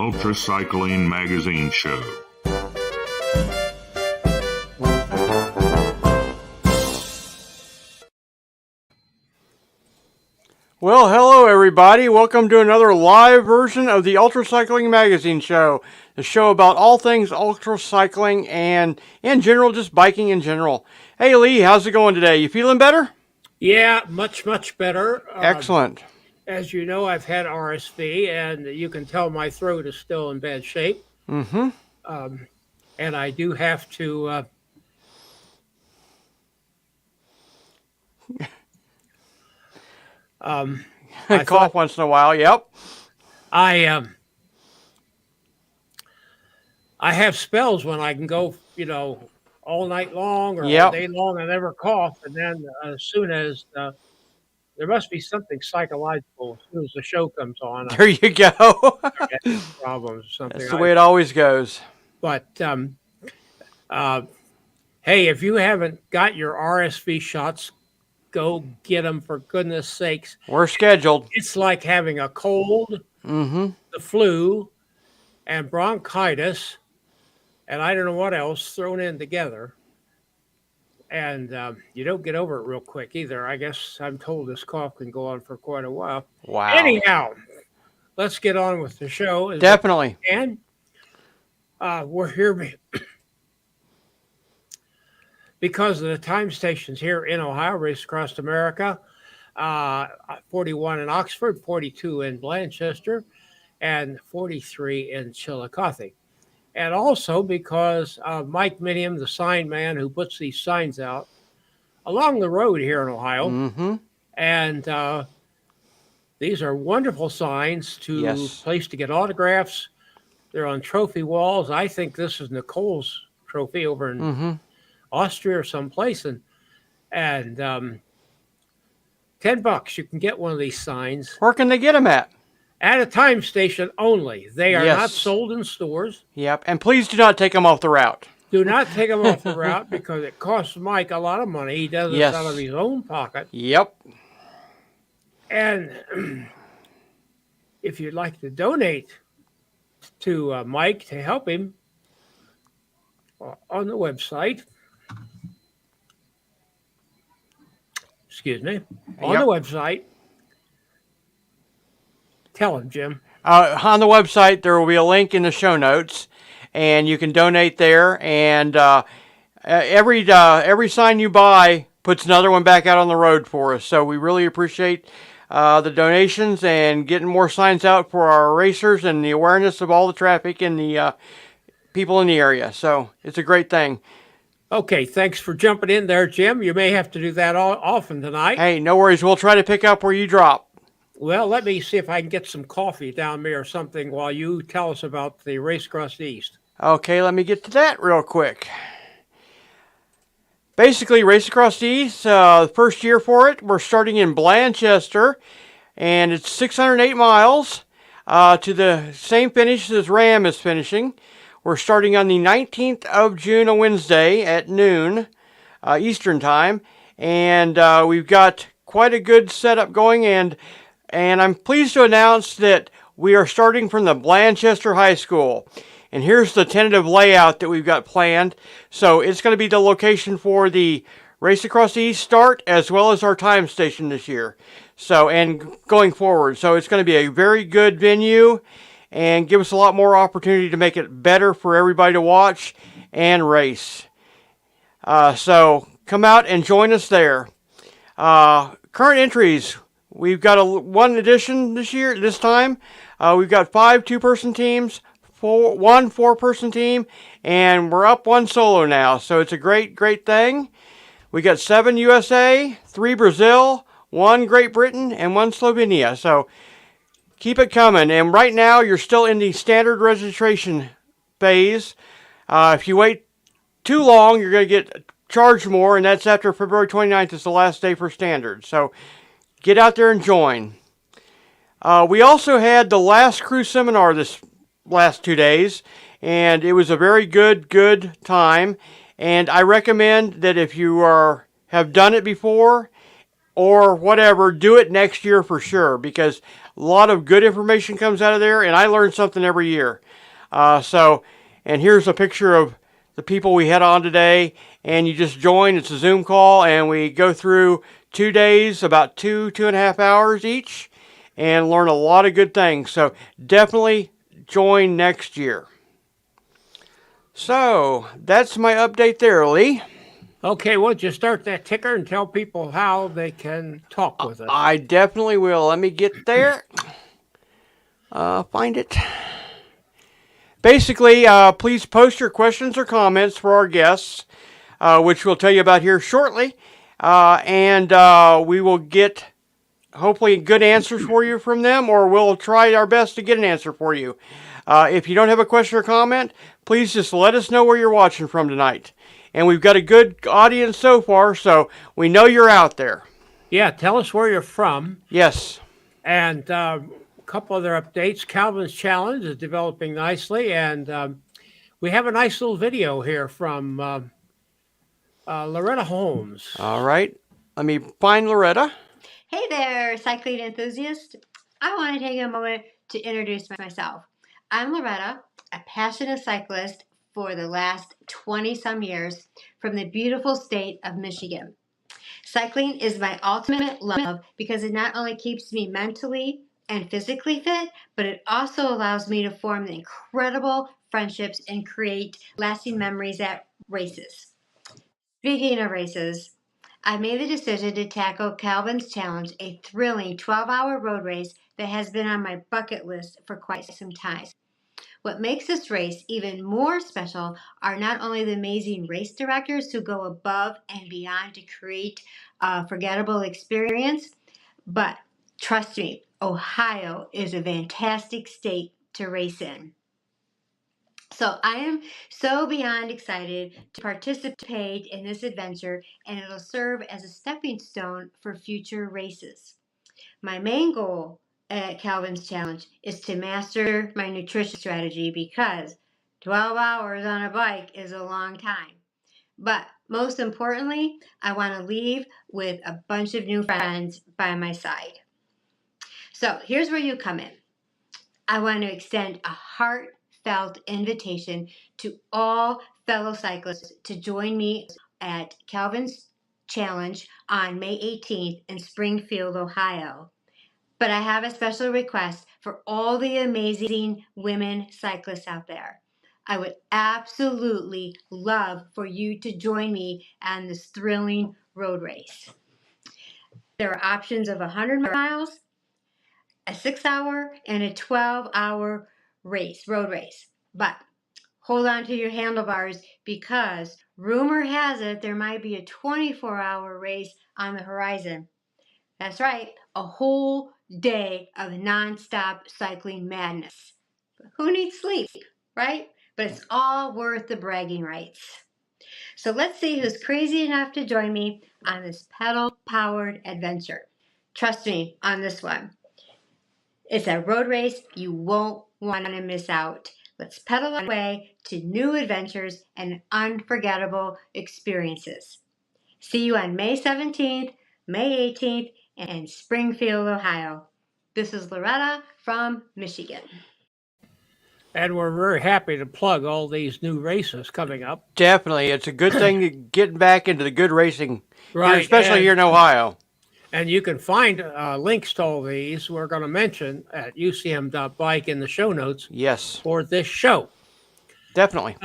UltraCycling magazine show. Well, hello everybody. Welcome to another live version of the UltraCycling magazine show. The show about all things ultracycling and in general, just biking in general. Hey Lee, how's it going today? You feeling better? Yeah, much better. Excellent. As you know, I've had RSV, and you can tell my throat is still in bad shape. Mm-hmm. And I do have to I cough once in a while. Yep. I have spells when I can go, all night long or all day long. I never cough, and then as soon as there must be something psychological. As soon as the show comes on, there you go. I get problems or something. That's the way it always goes. But hey, if you haven't got your RSV shots, go get them, for goodness sakes. We're scheduled. It's like having a cold, the flu, and bronchitis, and I don't know what else thrown in together. And you don't get over it real quick either. I guess I'm told this cough can go on for quite a while. Wow. Anyhow, let's get on with the show. Definitely. And we're here because of the time stations here in Ohio, Race Across America, 41 in Oxford, 42 in Blanchester, and 43 in Chillicothe. And also because Mike Minium, the sign man who puts these signs out along the road here in Ohio. Mm-hmm. And these are wonderful signs to place to get autographs. They're on trophy walls. I think this is Nicole's trophy over in Austria or someplace. And $10, you can get one of these signs. Where can they get them at? At a time station only. They are not sold in stores. Yep. And please do not take them off the route. Do not take them off the route because it costs Mike a lot of money. He does this out of his own pocket. Yep. And if you'd like to donate to Mike to help him on the website, the website, tell him, Jim. On the website, there will be a link in the show notes, and you can donate there. And every sign you buy puts another one back out on the road for us. So we really appreciate the donations and getting more signs out for our racers and the awareness of all the traffic and the people in the area. So it's a great thing. Okay, thanks for jumping in there, Jim. You may have to do that often tonight. Hey, no worries. We'll try to pick up where you drop. Well, let me see if I can get some coffee down there or something while you tell us about the Race Across the East. Okay, let me get to that real quick. Basically, Race Across the East, the first year for it, we're starting in Blanchester, and it's 608 miles to the same finish as RAAM is finishing. We're starting on the 19th of June, a Wednesday at noon Eastern Time, and we've got quite a good setup going, and I'm pleased to announce that we are starting from the Blanchester High School. And here's the tentative layout that we've got planned. So it's going to be the location for the Race Across the East start as well as our time station this year. So, and going forward. So it's going to be a very good venue and give us a lot more opportunity to make it better for everybody to watch and race. So come out and join us there. Current entries. We've got one edition this time. We've got 5 2-person teams, 1 4-person team, and we're up 1 solo now. So it's a great thing. We got 7 USA, 3 Brazil, 1 Great Britain, and 1 Slovenia. So keep it coming. And right now, you're still in the standard registration phase. If you wait too long, you're going to get charged more, and that's after February 29th is the last day for standard. So get out there and join. We also had the last crew seminar this last 2 days, and it was a very good time. And I recommend that if you have done it before or whatever, do it next year for sure, because A lot of good information comes out of there, and I learn something every year. And here's a picture of the people we had on today, and you just join. It's a Zoom call, and we go through 2 days, about 2.5 hours each, and learn a lot of good things. So definitely join next year. So that's my update there, Lee. Okay, well, just start that ticker and tell people how they can talk with us. I definitely will. Let me get there. Find it. Basically, please post your questions or comments for our guests, which we'll tell you about here shortly. And we will get, hopefully, good answers for you from them, or we'll try our best to get an answer for you. If you don't have a question or comment, please just let us know where you're watching from tonight. And we've got a good audience so far, so we know you're out there. Yeah, tell us where you're from. Yes. And a couple other updates. Calvin's Challenge is developing nicely, and we have a nice little video here from Loretta Holmes. All right. Let me find Loretta. Hey there, cycling enthusiast. I want to take a moment to introduce myself. I'm Loretta, a passionate cyclist for the last 20-some years from the beautiful state of Michigan. Cycling is my ultimate love because it not only keeps me mentally and physically fit, but it also allows me to form incredible friendships and create lasting memories at races. Speaking of races, I made the decision to tackle Calvin's Challenge, a thrilling 12-hour road race that has been on my bucket list for quite some time. What makes this race even more special are not only the amazing race directors who go above and beyond to create a forgettable experience, but trust me, Ohio is a fantastic state to race in. So I am so beyond excited to participate in this adventure, and it'll serve as a stepping stone for future races. My main goal at Calvin's Challenge is to master my nutrition strategy because 12 hours on a bike is a long time. But most importantly, I want to leave with a bunch of new friends by my side. So here's where you come in. I want to extend a heartfelt invitation to all fellow cyclists to join me at Calvin's Challenge on May 18th in Springfield, Ohio. But I have a special request for all the amazing women cyclists out there. I would absolutely love for you to join me on this thrilling road race. There are options of 100 miles, a 6-hour, and a 12-hour road race. But hold on to your handlebars because rumor has it there might be a 24-hour race on the horizon. That's right, a whole day of nonstop cycling madness. But who needs sleep, right? But it's all worth the bragging rights. So let's see who's crazy enough to join me on this pedal-powered adventure. Trust me on this one. It's a road race you won't want to miss out. Let's pedal away to new adventures and unforgettable experiences. See you on May 17th, May 18th, in Springfield, Ohio. This is Loretta from Michigan. And we're very happy to plug all these new races coming up. Definitely. It's a good thing to get back into the good racing, Right, especially here in Ohio. And you can find links to all these we're going to mention at ucm.bike in the show notes. Yes. For this show. Definitely.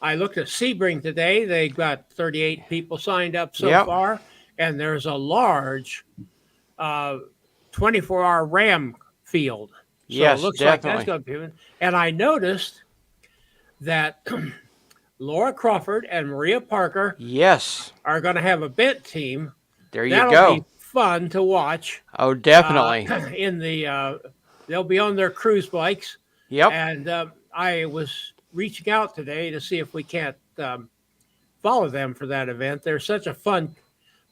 I looked at Sebring today. They got 38 people signed up so far. And there's a large 24-hour RAAM field. So yes, it looks definitely. like that's going to be. And I noticed that Laura Crawford and Maria Parker are going to have a bent team. There you That'll go. Be fun to watch. Oh, definitely. They'll be on their cruise bikes. Yep. And I was reaching out today to see if we can't follow them for that event. They're such a fun.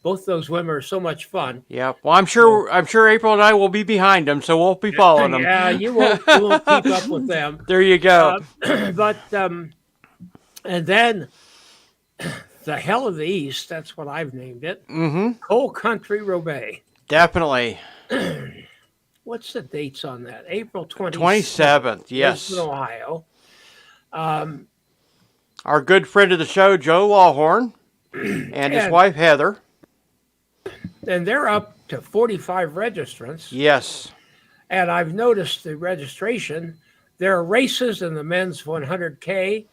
Both those women are so much fun. Yeah. Well, I'm sure April and I will be behind them, so we'll be following them. Yeah, you won't keep up with them. There you go. And then the Hell of the East, that's what I've named it. Mm-hmm. Coal Country Roubaix. Definitely. what's the dates on that? April 27th, yes. Lisbon, Ohio. Our good friend of the show, Joe Lawhorn, and his wife, Heather. And they're up to 45 registrants. Yes. And I've noticed the registration. There are races in the men's 100K,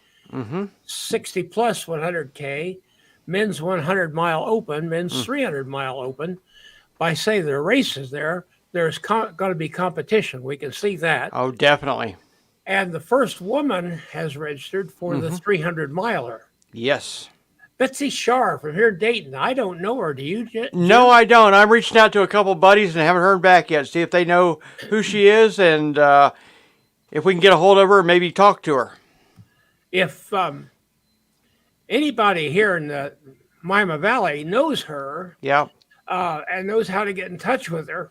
60 plus 100K, men's 100-mile open, men's 300-mile open. By say there are races there, there's going to be competition. We can see that. Oh, definitely. And the first woman has registered for the 300-miler. Yes. Betsy Shar from here in Dayton. I don't know her. Do you, Jim? No, I don't. I'm reaching out to a couple buddies and haven't heard back yet. See if they know who she is and if we can get a hold of her and maybe talk to her. If anybody here in the Miami Valley knows her and knows how to get in touch with her,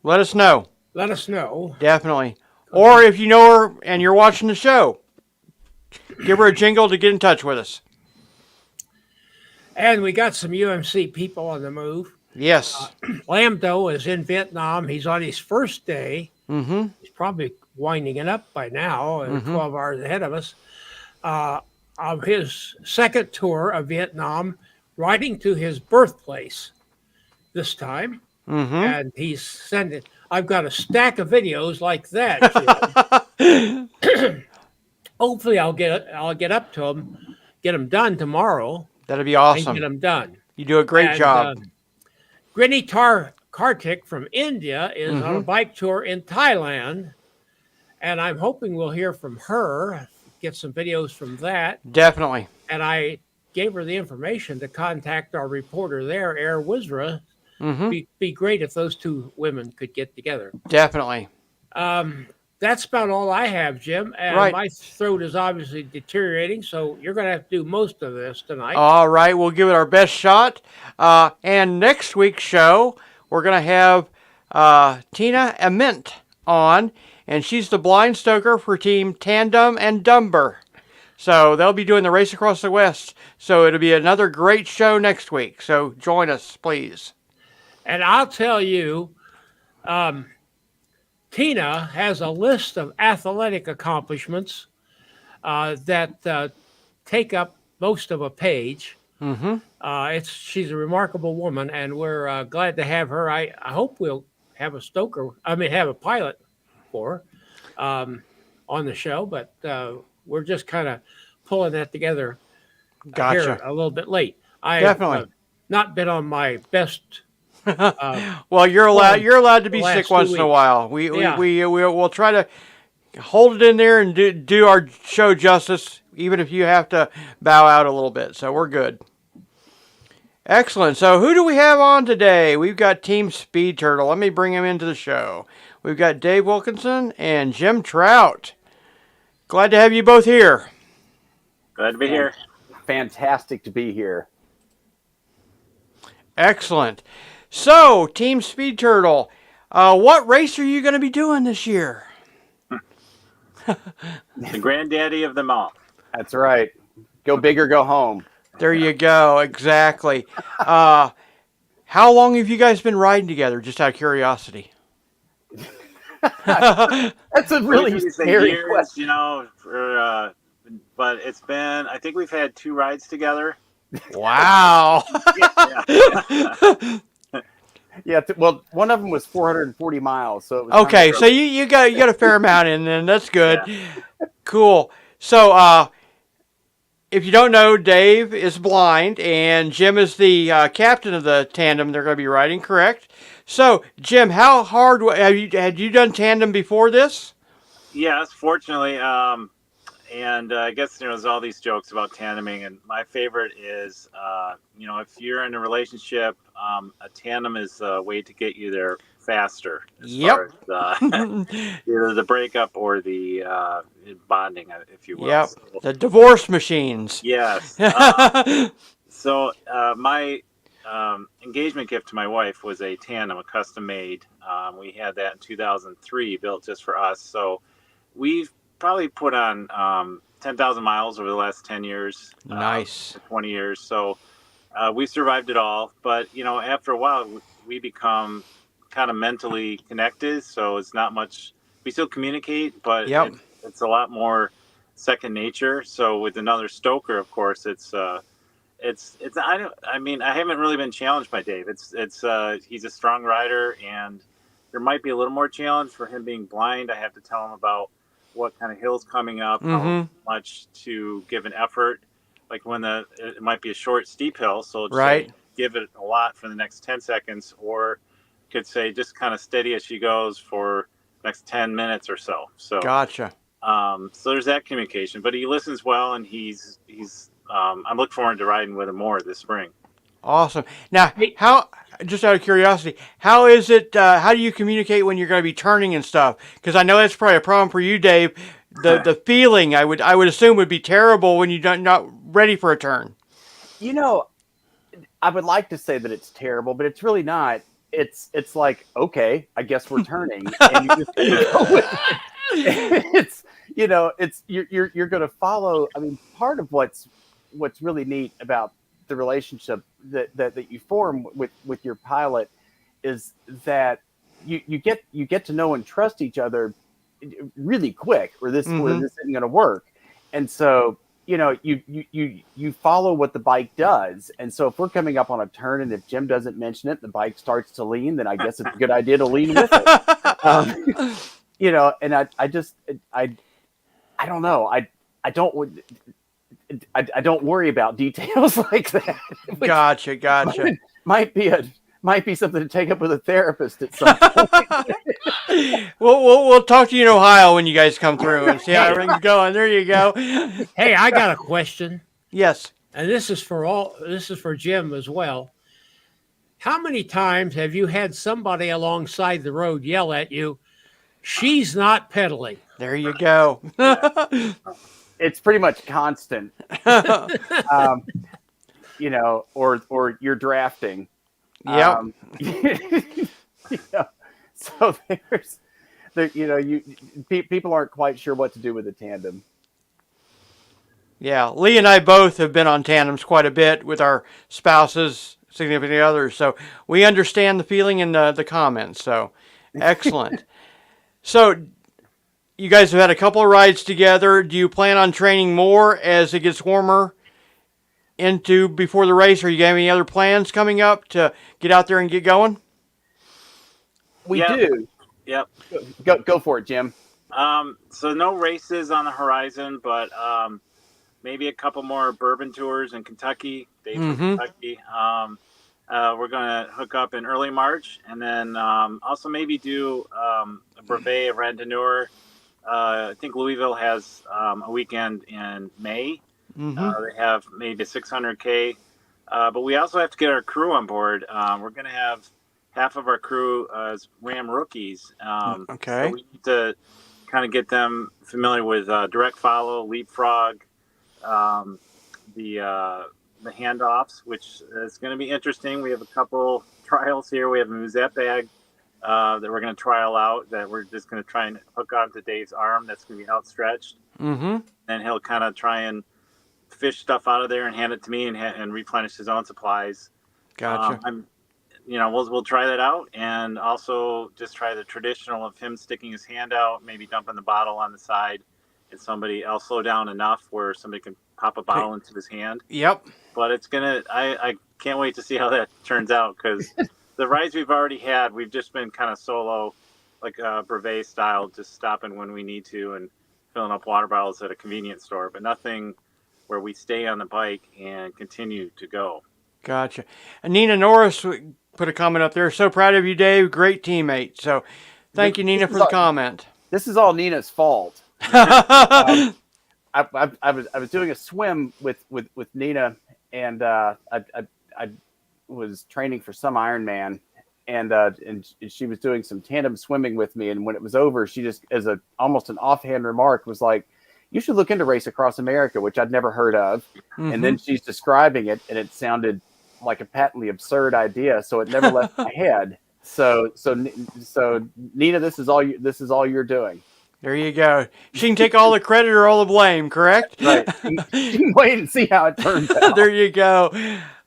let us know. Let us know. Definitely. Or if you know her and you're watching the show, give her a jingle to get in touch with us. And we got some UMC people on the move. Yes. Lambdo is in Vietnam. He's on his first day. Mm-hmm. He's probably winding it up by now, 12 hours ahead of us. Of his second tour of Vietnam, riding to his birthplace this time. And he's sending. I've got a stack of videos like that. Hopefully, I'll get up to them, get them done tomorrow. That'd be awesome. And get them done. You do a great job. Grinny Kartik from India is on a bike tour in Thailand, and I'm hoping we'll hear from her, get some videos from that. Definitely. And I gave her the information to contact our reporter there, Air Wizra. Be great if those two women could get together. Definitely. That's about all I have, Jim. And my throat is obviously deteriorating, so you're going to have to do most of this tonight. All right. We'll give it our best shot. And next week's show, we're going to have Tina Ament on, and she's the blind stoker for Team Tandem and Dumber. So they'll be doing the race across the West. So it'll be another great show next week. So join us, please. And I'll tell you, Tina has a list of athletic accomplishments that take up most of a page. She's a remarkable woman, and we're glad to have her. I hope we'll have have a pilot for her on the show, but we're just kind of pulling that together here a little bit late. I have not been on my best. Well, you're allowed to be sick once in a while. We'll try to hold it in there and do our show justice, even if you have to bow out a little bit. So we're good. Excellent. So who do we have on today? We've got Team Speedy Turtle. Let me bring him into the show. We've got Dave Wilkinson and Jim Trout. Glad to have you both here. Glad to be here. Fantastic to be here. Excellent. So, Team Speedy Turtle, what race are you going to be doing this year? The granddaddy of them all. That's right. Go big or go home. There you go. Exactly. How long have you guys been riding together, just out of curiosity? That's a really scary question. You know, but it's been, I think we've had 2 rides together. Wow. Yeah, well, one of them was 440 miles. So it was okay, so you got a fair amount in, then that's good. Yeah. Cool. So, if you don't know, Dave is blind, and Jim is the captain of the tandem they're going to be riding. Correct? So, Jim, how hard had you done tandem before this? Yes, fortunately. And I guess there's all these jokes about tandeming, and my favorite is, if you're in a relationship, a tandem is a way to get you there faster. As far as, either the breakup or the bonding, if you will. Yep, so, the divorce machines. Yes. So my engagement gift to my wife was a tandem, a custom made. We had that in 2003, built just for us. So we've probably put on 10,000 miles over the last 10 years. Nice. 20 years. So we survived it all. But, after a while, we become kind of mentally connected, so it's not much. We still communicate, but Yep. it's a lot more second nature. So with another stoker, of course, it's I haven't really been challenged by Dave. He's a strong rider, and there might be a little more challenge for him being blind. I have to tell him about what kind of hills coming up, how much to give an effort. Like it might be a short, steep hill, so Right. give it a lot for the next 10 seconds, or could say just kind of steady as she goes for the next 10 minutes or so. So Gotcha. so there's that communication, but he listens well, and he's I'm looking forward to riding with him more this spring. Awesome. Now, just out of curiosity, how is it, how do you communicate when you're going to be turning and stuff? Because I know that's probably a problem for you, Dave. The feeling, I would assume, would be terrible when you're not ready for a turn. You know, I would like to say that it's terrible, but it's really not. It's like, okay, I guess we're turning, and you just go with it. You're going to follow. I mean, part of what's really neat about the relationship that you form with your pilot is that you get to know and trust each other really quick, or this isn't going to work. And so, you follow what the bike does. And so if we're coming up on a turn, and if Jim doesn't mention it, the bike starts to lean, then I guess it's a good idea to lean with it. And I don't know. I don't worry about details like that. Gotcha. Might be something to take up with a therapist at some point. We'll talk to you in Ohio when you guys come through and see how everything's going. There you go. Hey, I got a question, Yes. and this is for Jim as well. How many times have you had somebody alongside the road yell at you, "She's not pedaling"? There you go. It's pretty much constant. Or you're drafting. Yep. So people aren't quite sure what to do with a tandem. Yeah, Lee and I both have been on tandems quite a bit with our spouses, significant others, so we understand the feeling and the comments. So excellent. So you guys have had a couple of rides together. Do you plan on training more as it gets warmer before the race, or you got any other plans coming up to get out there and get going? We do. Yep. Go for it, Jim. So no races on the horizon, but maybe a couple more bourbon tours in Kentucky. Dave from Kentucky. We're going to hook up in early March, and then also maybe do a brevet of Randonneur. I think Louisville has a weekend in May. They have maybe a 600K, but we also have to get our crew on board. We're going to have half of our crew as RAAM rookies. Okay. So we need to kind of get them familiar with direct follow, leapfrog, the handoffs, which is going to be interesting. We have a couple trials here. We have a musette bag that we're going to trial out, that we're just going to try and hook onto Dave's arm. That's going to be outstretched. And he'll kind of try and fish stuff out of there and hand it to me and replenish his own supplies. Gotcha. We'll try that out, and also just try the traditional of him sticking his hand out, maybe dumping the bottle on the side, and somebody else slow down enough where somebody can pop a bottle into his hand. Yep. But I can't wait to see how that turns out, because the rides we've already had, we've just been kind of solo, like brevet style, just stopping when we need to and filling up water bottles at a convenience store, but nothing where we stay on the bike and continue to go. Gotcha. And Nina Norris put a comment up there. So proud of you, Dave. Great teammate. So thank you, Nina, for the comment. This is all Nina's fault. I was doing a swim with Nina, and I was training for some Ironman, and she was doing some tandem swimming with me. And when it was over, she just, as almost an offhand remark, was like, "You should look into Race Across America," which I'd never heard of. And then she's describing it, and it sounded like a patently absurd idea, so it never left my head. So Nina, this is all you're doing. There you go. She can take all the credit or all the blame, correct? Right. You can wait and see how it turns out. There you go.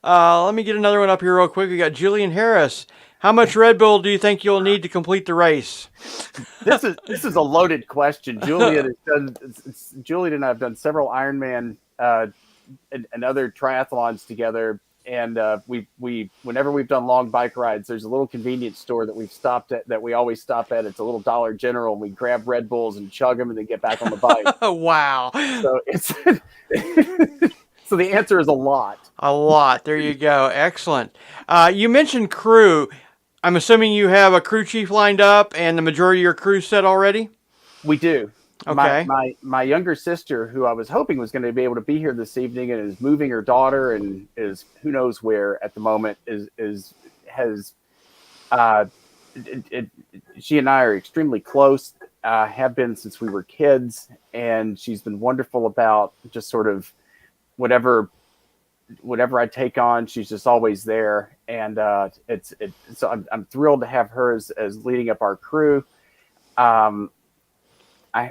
Let me get another one up here real quick. We got Julian Harris. How much Red Bull do you think you'll need to complete the race? This is a loaded question. Julian and I have done several Ironman and other triathlons together. And we whenever we've done long bike rides, there's a little convenience store that we always stop at. It's a little Dollar General, and we grab Red Bulls and chug them, and then get back on the bike. Wow! So it's so the answer is a lot. A lot. There you go. Excellent. You mentioned crew. I'm assuming you have a crew chief lined up, and the majority of your crew set already. We do. Okay. My younger sister, who I was hoping was going to be able to be here this evening, and is moving her daughter, and is who knows where at the moment, she and I are extremely close, have been since we were kids, and she's been wonderful about just sort of whatever I take on, she's just always there, and so I'm thrilled to have her as leading up our crew.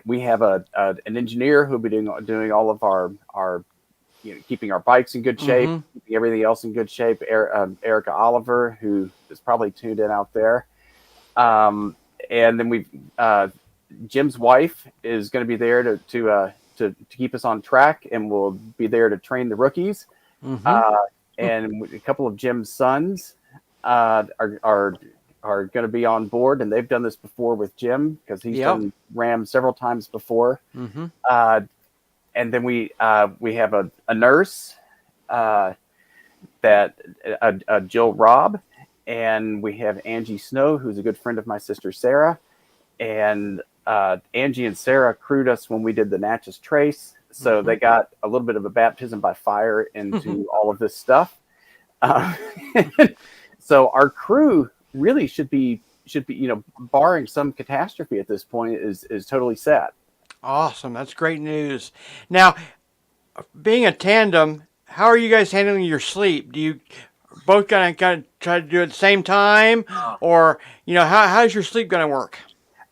We have an engineer who'll be doing all of our keeping our bikes in good shape, keeping everything else in good shape. Erica Oliver, who is probably tuned in out there, and then Jim's wife is going to be there to keep us on track, and we'll be there to train the rookies. And a couple of Jim's sons are going to be on board, and they've done this before with Jim because he's done RAAM several times before. And then we have a nurse, Jill Robb, and we have Angie Snow, who's a good friend of my sister Sarah. And Angie and Sarah crewed us when we did the Natchez Trace, so they got a little bit of a baptism by fire into all of this stuff. So our crew really should be, barring some catastrophe at this point, is totally set. Awesome. That's great news. Now, being a tandem, how are you guys handling your sleep? Do you both kind of try to do it at the same time, or how's your sleep going to work?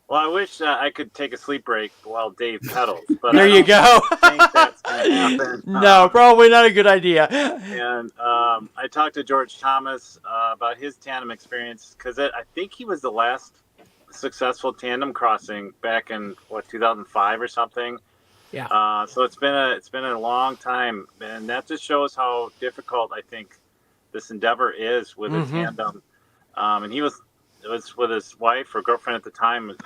Well, I wish I could take a sleep break while Dave pedals, but there you go. I think that's going to happen. No, probably not a good idea. And I talked to George Thomas about his tandem experience, because I think he was the last successful tandem crossing back in 2005 or something. Yeah. So it's been a long time, and that just shows how difficult I think this endeavor is with a tandem. And it was with his wife or girlfriend at the time,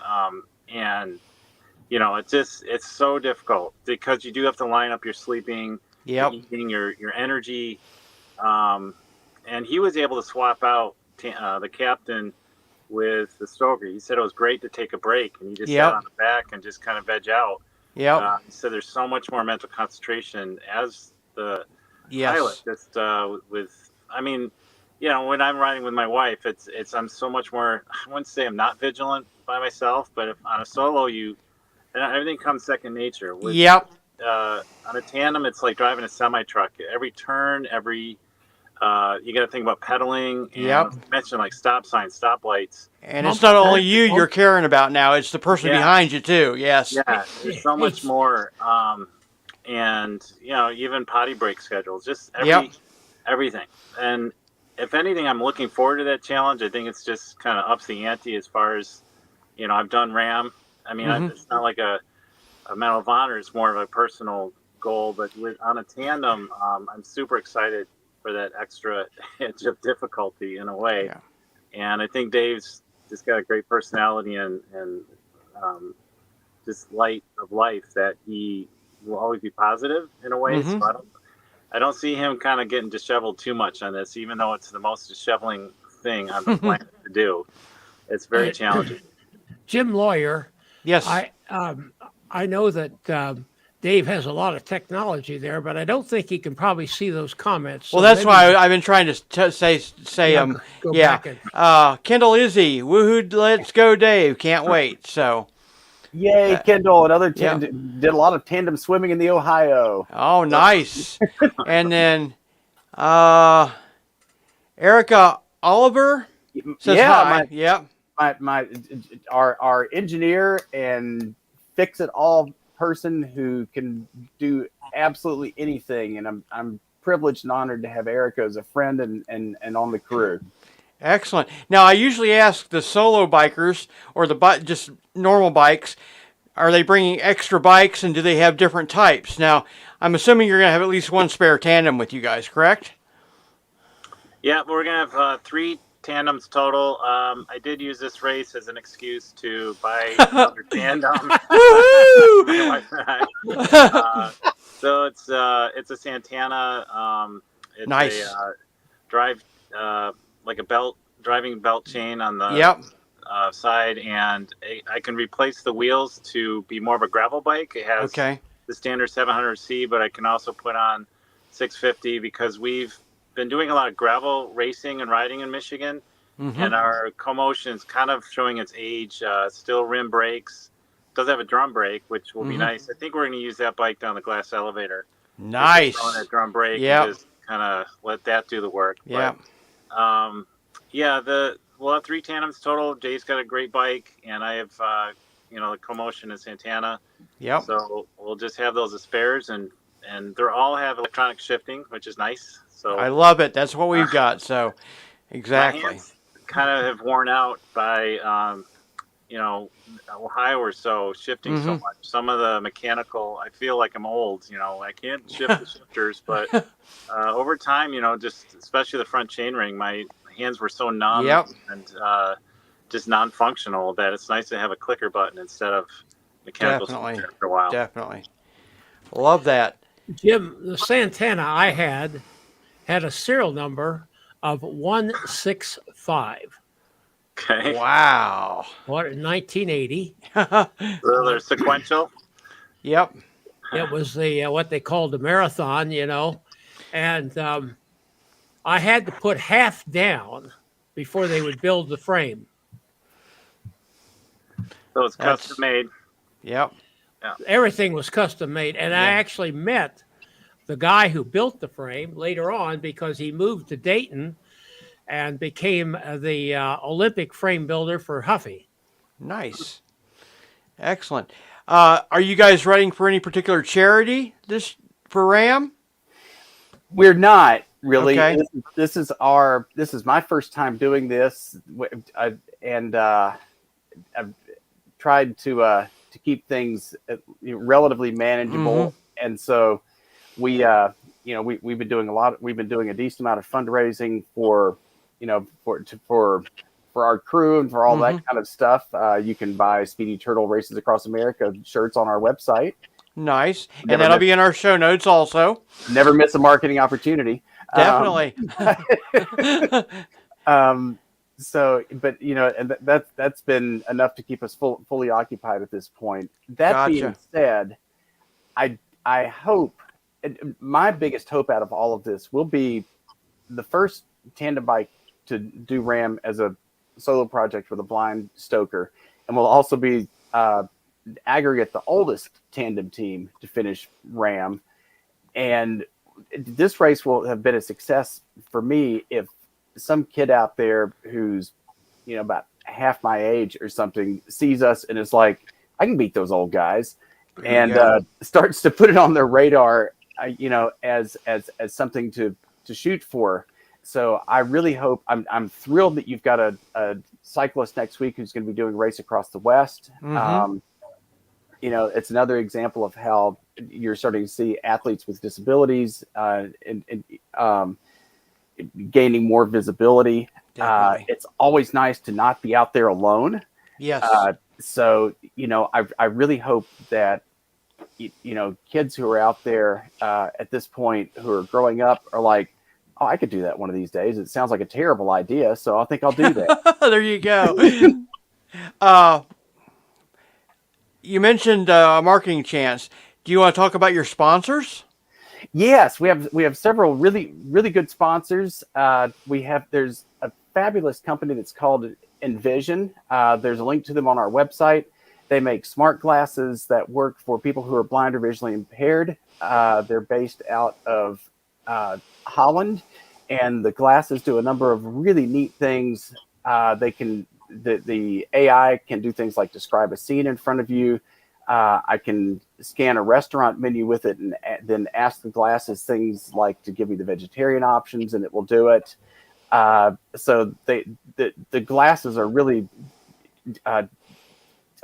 and it's so difficult because you do have to line up your sleeping, your eating, your energy, and he was able to swap out the captain with the stoker. He said it was great to take a break, and he just sat on the back and just kind of veg out. He said there's so much more mental concentration as the pilot. Just when I'm riding with my wife, I'm so much more. I wouldn't say I'm not vigilant by myself, but if on a solo, everything comes second nature. On a tandem, it's like driving a semi truck. Every turn, you got to think about pedaling. And you mentioned like stop signs, stop lights. And it's not only you're caring about now; it's the person behind you too. Yes. Yeah, there's so much more. And even potty break schedules, just everything. And if anything, I'm looking forward to that challenge. I think it's just kind of ups the ante as far as, I've done RAAM. I mean, it's not like a Medal of Honor. It's more of a personal goal. But on a tandem, I'm super excited for that extra edge of difficulty in a way. Yeah. And I think Dave's just got a great personality and just light of life that he will always be positive in a way. So I don't see him kind of getting disheveled too much on this, even though it's the most disheveling thing on the planet to do. It's very challenging. Jim Lawyer. Yes. I know that Dave has a lot of technology there, but I don't think he can probably see those comments. Well, that's why I've been trying to say back and, Kendall Izzy, woohoo, let's go, Dave. Can't wait. So. Yay, Kendall! Another did a lot of tandem swimming in the Ohio. Oh, nice! And then Erica Oliver says hi. Our engineer and fix it all person who can do absolutely anything, and I'm privileged and honored to have Erica as a friend and on the crew. Excellent. Now, I usually ask the solo bikers or just normal bikes, are they bringing extra bikes and do they have different types? Now, I'm assuming you're going to have at least one spare tandem with you guys, correct? Yeah, we're going to have 3 tandems total. I did use this race as an excuse to buy another tandem. Woohoo! So it's a Santana. It's Nice. a drive like a driving belt chain on the Yep. Side, and I can replace the wheels to be more of a gravel bike. It has the standard 700C, but I can also put on 650 because we've been doing a lot of gravel racing and riding in Michigan, and our co-motion is kind of showing its age. Still rim brakes, does have a drum brake, which will be nice. I think we're going to use that bike down the glass elevator. Nice. Just that drum brake and just kind of let that do the work. Yeah. But, we'll have 3 tandems total. Jay's got a great bike, and I have, the co-motion in Santana. Yep. So we'll just have those as spares, and they all have electronic shifting, which is nice. So I love it. That's what we've got. So, exactly. My hands kind of have worn out by, Ohio or so, shifting so much. Some of the mechanical, I feel like I'm old. I can't shift the shifters, but over time, just especially the front chainring, my hands were so numb and just non-functional that it's nice to have a clicker button instead of mechanical switcher for a while. Definitely. Love that. Jim, the Santana I had a serial number of 165. Okay. Wow. What, in 1980. So they're sequential? Yep. It was the what they called the marathon, and I had to put half down before they would build the frame. So it's custom made. Yep. Yeah. Everything was custom made, and I actually met the guy who built the frame later on because he moved to Dayton and became the Olympic frame builder for Huffy. Nice. Excellent. Are you guys writing for any particular charity for RAAM? We're not really. Okay. This is my first time doing this, and I've tried to keep things relatively manageable, and so we've been doing a decent amount of fundraising for our crew and for all that kind of stuff. You can buy Speedy Turtle Races Across America shirts on our website. Nice. And that'll be in our show notes also. Never miss a marketing opportunity. Definitely. And that's been enough to keep us fully occupied at this point. That being said, I hope, my biggest hope out of all of this will be the first tandem bike to do RAAM as a solo project with a blind stoker, and will also be aggregate the oldest tandem team to finish RAAM. And this race will have been a success for me if some kid out there who's about half my age or something sees us and is like, I can beat those old guys, and starts to put it on their radar, as something to shoot for. So I really hope, I'm thrilled that you've got a cyclist next week who's going to be doing a race across the West. It's another example of how you're starting to see athletes with disabilities gaining more visibility. It's always nice to not be out there alone. Yes. So, I really hope that, kids who are out there at this point who are growing up are like, oh, I could do that one of these days. It sounds like a terrible idea, so I think I'll do that. There you go. You mentioned a marketing chance. Do you want to talk about your sponsors? Yes, we have several really, really good sponsors. There's a fabulous company that's called Envision. There's a link to them on our website. They make smart glasses that work for people who are blind or visually impaired. They're based out of Holland, and the glasses do a number of really neat things. The AI can do things like describe a scene in front of you. I can scan a restaurant menu with it and then ask the glasses things like to give me the vegetarian options, and it will do it. So the glasses are really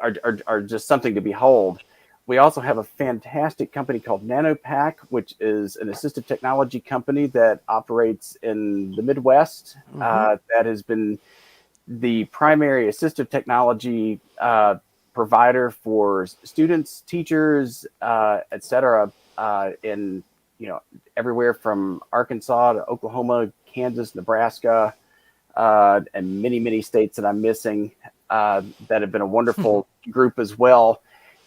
are just something to behold. We also have a fantastic company called NanoPack, which is an assistive technology company that operates in the Midwest. That has been the primary assistive technology provider for students, teachers, et cetera, in everywhere from Arkansas to Oklahoma, Kansas, Nebraska, and many states that I'm missing that have been a wonderful group as well.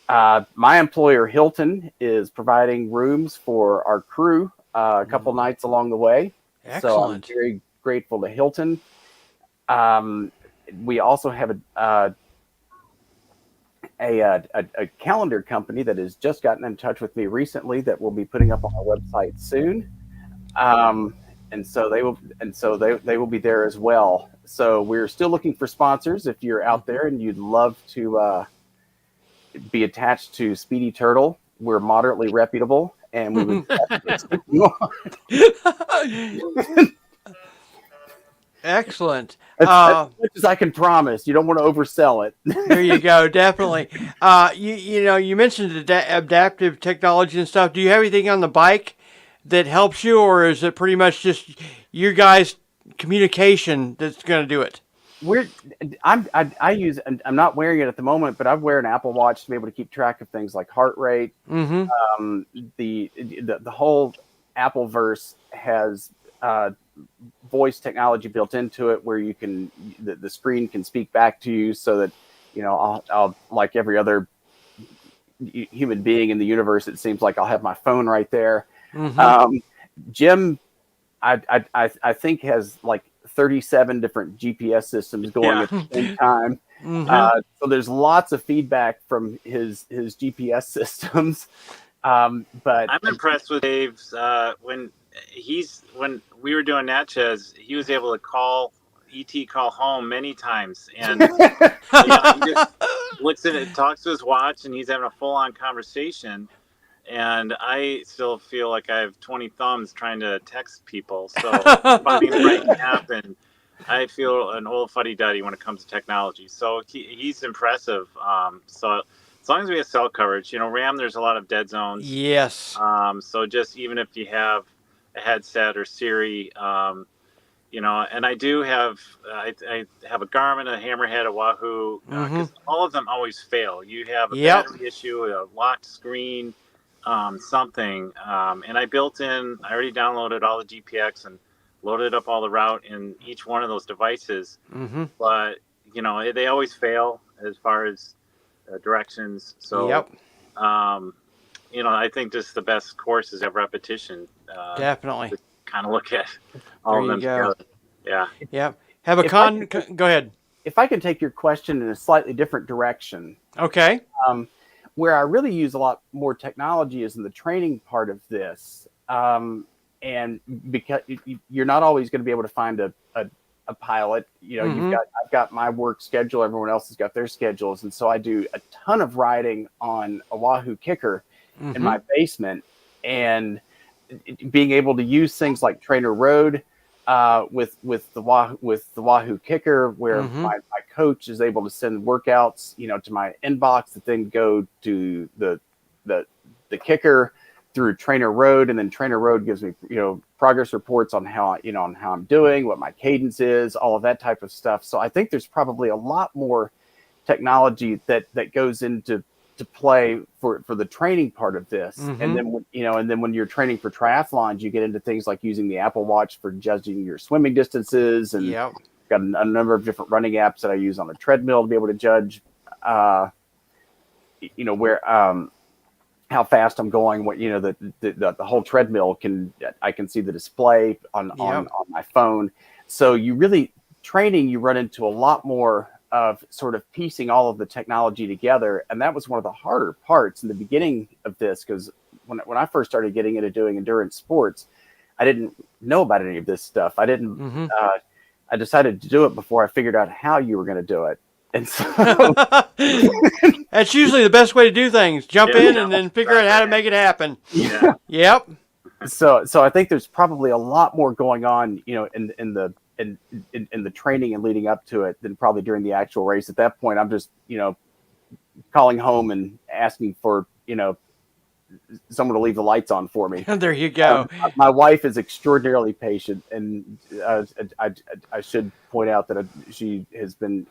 My employer, Hilton, is providing rooms for our crew a couple nights along the way. Excellent. So I'm very grateful to Hilton. We also have a calendar company that has just gotten in touch with me recently that we'll be putting up on our website soon. And so they will be there as well. So we're still looking for sponsors. If you're out there and you'd love to be attached to Speedy Turtle, we're moderately reputable, and we would Excellent. as much as I can promise. You don't want to oversell it. There you go. Definitely. You mentioned adaptive technology and stuff. Do you have anything on the bike that helps you, or is it pretty much just your guys' communication that's going to do it? I'm not wearing it at the moment, but I wear an Apple Watch to be able to keep track of things like heart rate. The whole Appleverse has voice technology built into it, where you can the screen can speak back to you, so that I'll like every other human being in the universe, it seems like I'll have my phone right there. Jim, I think has like 37 different GPS systems going at the same time. So there's lots of feedback from his GPS systems. But I'm impressed with Dave's when we were doing Natchez, he was able to call home many times, and he just looks at it, talks to his watch, and he's having a full-on conversation. And I still feel like I have 20 thumbs trying to text people. So finding the right app, and I feel an old fuddy-duddy when it comes to technology. So he's impressive. So as long as we have cell coverage, RAAM, there's a lot of dead zones. Yes. So just even if you have a headset or Siri, and I do have, I have a Garmin, a Hammerhead, a Wahoo, because all of them always fail. You have a battery issue, a locked screen, something. And I already downloaded all the GPX and loaded up all the route in each one of those devices. But, they always fail as far as directions. So, I think just the best course is have repetition. Definitely. To kind of look at all of them together. Yeah. Yep. Have a go ahead. If I can take your question in a slightly different direction. Okay. Where I really use a lot more technology is in the training part of this. And because you're not always going to be able to find a pilot, I've got my work schedule. Everyone else has got their schedules. And so I do a ton of riding on a Wahoo kicker in my basement, and being able to use things like Trainer Road with the Wahoo kicker, where my coach is able to send workouts, to my inbox that then go to the kicker through Trainer Road, and then Trainer Road gives me progress reports on how I'm doing, what my cadence is, all of that type of stuff. So I think there's probably a lot more technology that goes into play for the training part of this. And then when you're training for triathlons, you get into things like using the Apple Watch for judging your swimming distances, and got a number of different running apps that I use on the treadmill to be able to judge where how fast I'm going. What the whole treadmill I can see the display on my phone. So you run into a lot more of sort of piecing all of the technology together. And that was one of the harder parts in the beginning of this, because when I first started getting into doing endurance sports, I didn't know about any of this stuff. I didn't, I decided to do it before I figured out how you were going to do it. And so that's usually the best way to do things. Jump in and then figure out how to make it happen. Yeah. Yep. So I think there's probably a lot more going on, in the in the training and leading up to it than probably during the actual race. At that point, I'm just, calling home and asking for, someone to leave the lights on for me. There you go. My wife is extraordinarily patient, and I should point out that she's been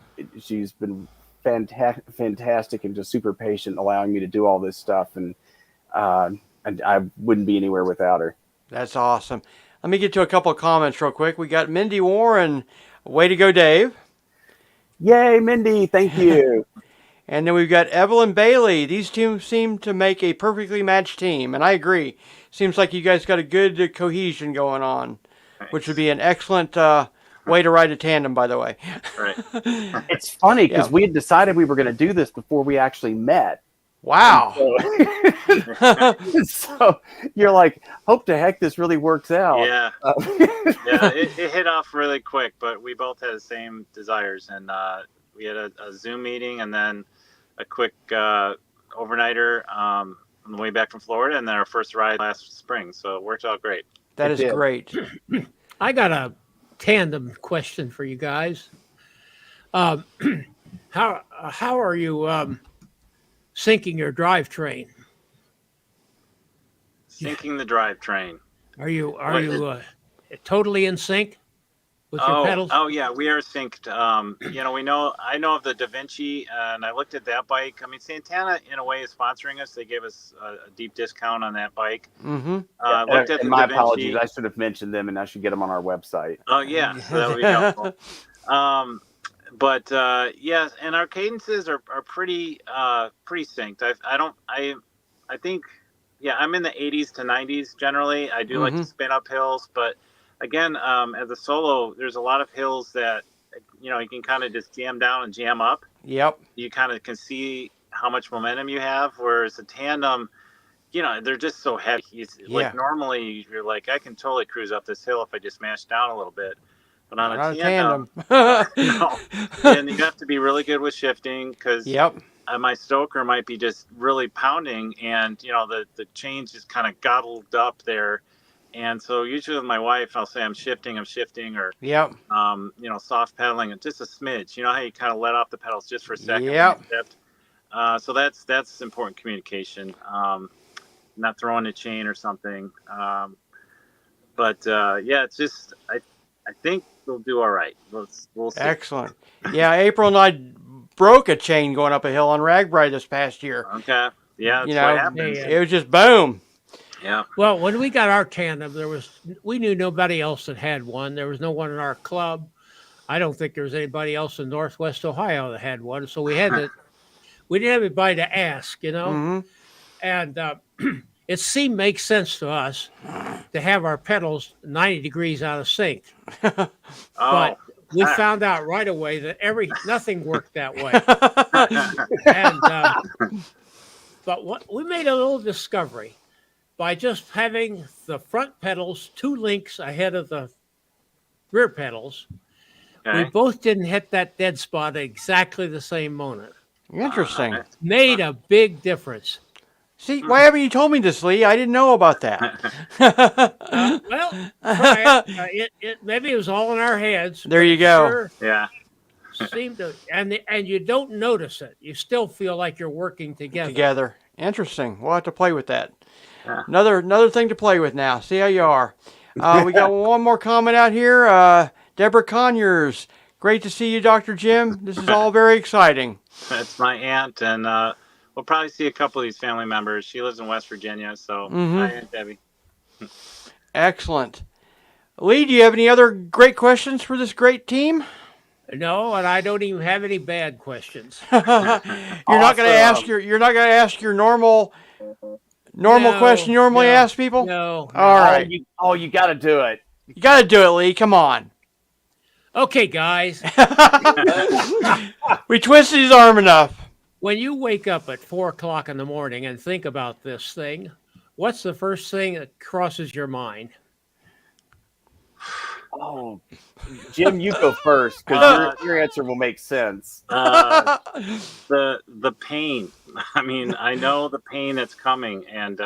fantastic and just super patient, allowing me to do all this stuff, and I wouldn't be anywhere without her. That's awesome. Let me get to a couple of comments real quick. We got Mindy Warren. Way to go, Dave. Yay, Mindy. Thank you. And then we've got Evelyn Bailey. These two seem to make a perfectly matched team, and I agree. Seems like you guys got a good cohesion going on, which would be an excellent way to ride a tandem, by the way. Right. It's funny because we had decided we were going to do this before we actually met. Wow. So you're like, hope to heck this really works out. Yeah. Yeah, it hit off really quick, but we both had the same desires, and we had a Zoom meeting and then a quick overnighter on the way back from Florida, and then our first ride last spring. So it worked out great. That is great. I got a tandem question for you guys. How are you syncing your drivetrain? Syncing the drivetrain. Are you totally in sync with your pedals? Oh yeah, we are synced. I know of the Da Vinci, and I looked at that bike. I mean, Santana in a way is sponsoring us. They gave us a deep discount on that bike. Mm-hmm. Looked at the my Da Vinci. apologies. I should have mentioned them, and I should get them on our website. Oh yeah, so that would be helpful. But and our cadences are pretty synced. I think I'm in the 80s to 90s generally. I do like to spin up hills, but again, as a solo, there's a lot of hills that you can kind of just jam down and jam up. Yep. You kind of can see how much momentum you have, whereas a tandem, they're just so heavy. Like normally you're like, I can totally cruise up this hill if I just mash down a little bit. But on a tandem. And you have to be really good with shifting because my stoker might be just really pounding, and the chain's just kind of gobbled up there. And so usually with my wife, I'll say I'm shifting, or soft pedaling, just a smidge. You know how you kind of let off the pedals just for a second. So that's important communication. Not throwing a chain or something. It's just I think we'll do all right. We'll see. Excellent. Yeah, April and I broke a chain going up a hill on Ragbri this past year. Okay. Yeah, that's what happens. It was just boom. Yeah. Well, when we got our tandem, we knew nobody else that had one. There was no one in our club. I don't think there was anybody else in Northwest Ohio that had one. So we didn't have anybody to ask, Mm-hmm. And it makes sense to us to have our pedals 90 degrees out of sync. But we found out right away that nothing worked that way. But we made a little discovery. By just having the front pedals 2 links ahead of the rear pedals, we both didn't hit that dead spot at exactly the same moment. Interesting. Made a big difference. See, why haven't you told me this, Lee? I didn't know about that. Maybe it was all in our heads. There you go. Sure seemed to, and you don't notice it. You still feel like you're working together. Interesting. We'll have to play with that. Another thing to play with now. See how you are. We got one more comment out here. Deborah Conyers. Great to see you, Dr. Jim. This is all very exciting. That's my aunt, and we'll probably see a couple of these family members. She lives in West Virginia, so hi, Aunt Debbie. Excellent. Lee, do you have any other great questions for this great team? No, and I don't even have any bad questions. You're not going to ask your normal question you normally ask people? No. All right. You got to do it. You got to do it, Lee. Come on. Okay, guys. We twisted his arm enough. When you wake up at 4:00 in the morning and think about this thing, what's the first thing that crosses your mind? Oh, Jim, you go first because your answer will make sense. The pain. I mean, I know the pain that's coming, and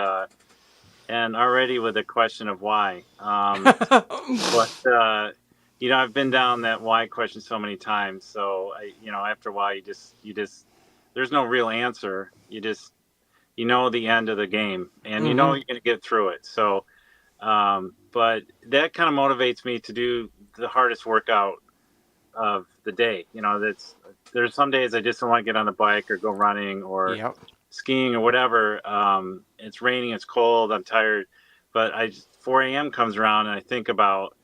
already with the question of why. But I've been down that why question so many times. So after a while, you just, there's no real answer. You know the end of the game, and you're going to get through it. So, but that kind of motivates me to do the hardest workout of the day. There's some days I just don't want to get on the bike or go running or skiing or whatever. It's raining, it's cold, I'm tired, but 4 a.m. comes around and I think about,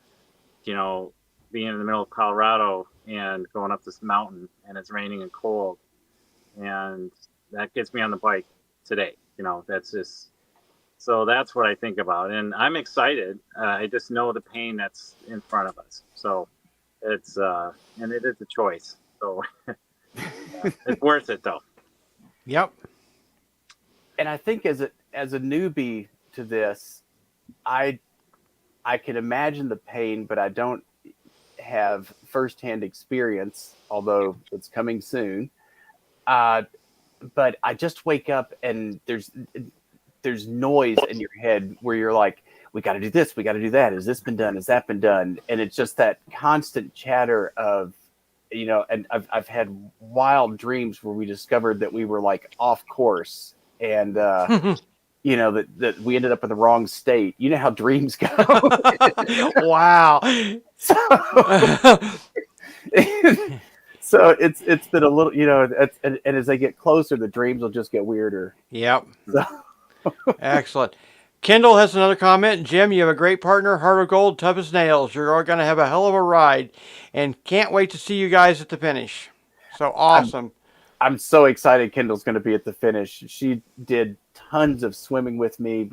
being in the middle of Colorado and going up this mountain and it's raining and cold, and that gets me on the bike today. That's just, so that's what I think about, and I'm excited. I just know the pain that's in front of us. So it's and it is a choice. So it's worth it though. Yep. And I think as a newbie to this, I can imagine the pain, but I don't have firsthand experience, although it's coming soon. But I just wake up and there's noise in your head where you're like, we got to do this, we got to do that. Has this been done? Has that been done? And it's just that constant chatter of, and I've had wild dreams where we discovered that we were like off course, and that we ended up in the wrong state. You know how dreams go. Wow. So it's been a little, and as they get closer, the dreams will just get weirder. Yep. So. Excellent. Kendall has another comment. Jim, you have a great partner, heart of gold, tough as nails. You're all going to have a hell of a ride, and can't wait to see you guys at the finish. So awesome. I'm so excited Kendall's going to be at the finish. She did tons of swimming with me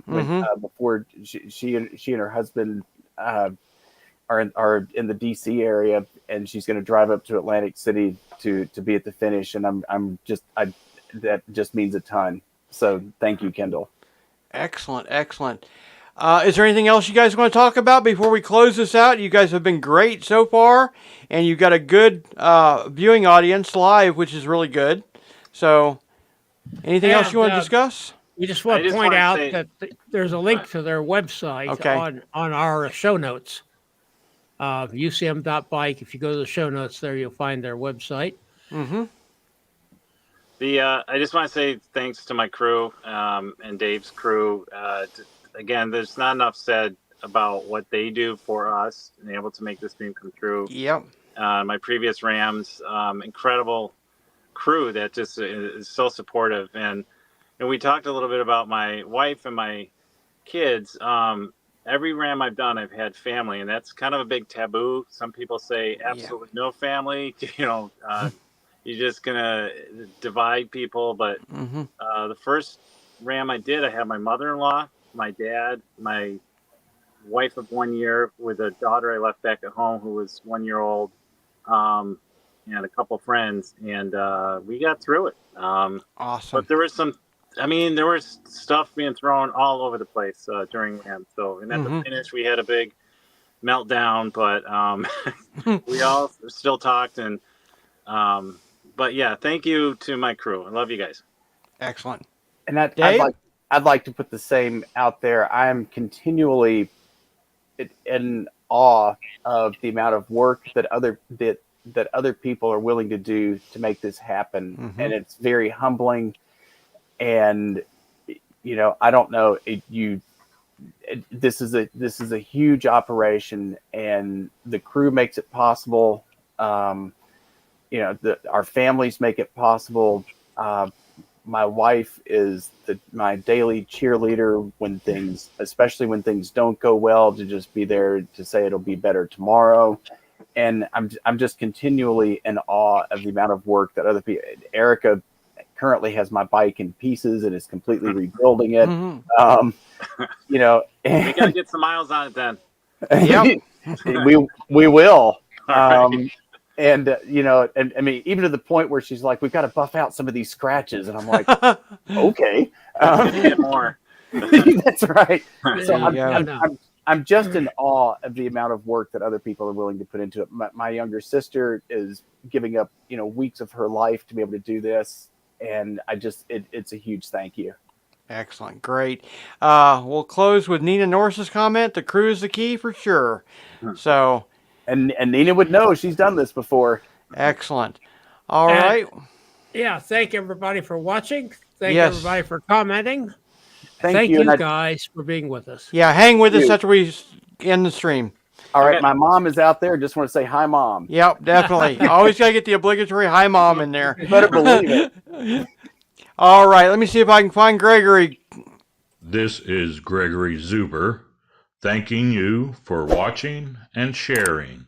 before she and her husband are in the DC area, and she's going to drive up to Atlantic City to be at the finish. And that just means a ton. So thank you, Kendall. Excellent. Is there anything else you guys want to talk about before we close this out? You guys have been great so far, and you've got a good viewing audience live, which is really good. So anything else you want to discuss? We just want to point out that there's a link to their website on our show notes. UCM.bike. If you go to the show notes there, you'll find their website. Mm-hmm. I just want to say thanks to my crew and Dave's crew. Again, there's not enough said about what they do for us and able to make this dream come true. Yep. My previous RAAMs, incredible crew that just is so supportive. And we talked a little bit about my wife and my kids. Every RAAM I've done, I've had family, and that's kind of a big taboo. Some people say absolutely no family. You're just gonna divide people. But the first RAAM I did, I had my mother-in-law, my dad, my wife of 1 year with a daughter I left back at home who was 1 year old, and a couple friends, and we got through it. Awesome. But there was stuff being thrown all over the place during RAAM. So, and at the finish, we had a big meltdown, but we all still talked. And but yeah, thank you to my crew. I love you guys. Excellent. And I'd like to put the same out there. I'm continually in awe of the amount of work that other people are willing to do to make this happen, and it's very humbling. And I don't know, this is a huge operation, and the crew makes it possible. Our families make it possible. My wife is my daily cheerleader especially when things don't go well, to just be there to say it'll be better tomorrow. And I'm just continually in awe of the amount of work that other people. Erica currently has my bike in pieces and is completely rebuilding it. We gotta get some miles on it then. Yep. we will. And I mean, even to the point where she's like, we've got to buff out some of these scratches. And I'm like, okay. Get more. That's right. So Yeah. I'm just in awe of the amount of work that other people are willing to put into it. My younger sister is giving up, weeks of her life to be able to do this. And it's a huge thank you. Excellent. Great. We'll close with Nina Norris's comment. The crew is the key for sure. So And Nina would know. She's done this before. Excellent. All right. Yeah, thank everybody for watching. Thank Yes. everybody for commenting. Thank you you guys for being with us. Yeah, hang with us you. after we end the stream. All right, Okay. my mom is out there. Just want to say hi, Mom. Yep, definitely. Always got to get the obligatory hi, Mom in there. You better believe it. All right, let me see if I can find Gregory. This is Gregory Zuber, thanking you for watching and sharing.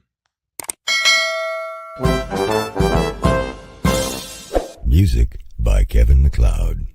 Music by Kevin MacLeod.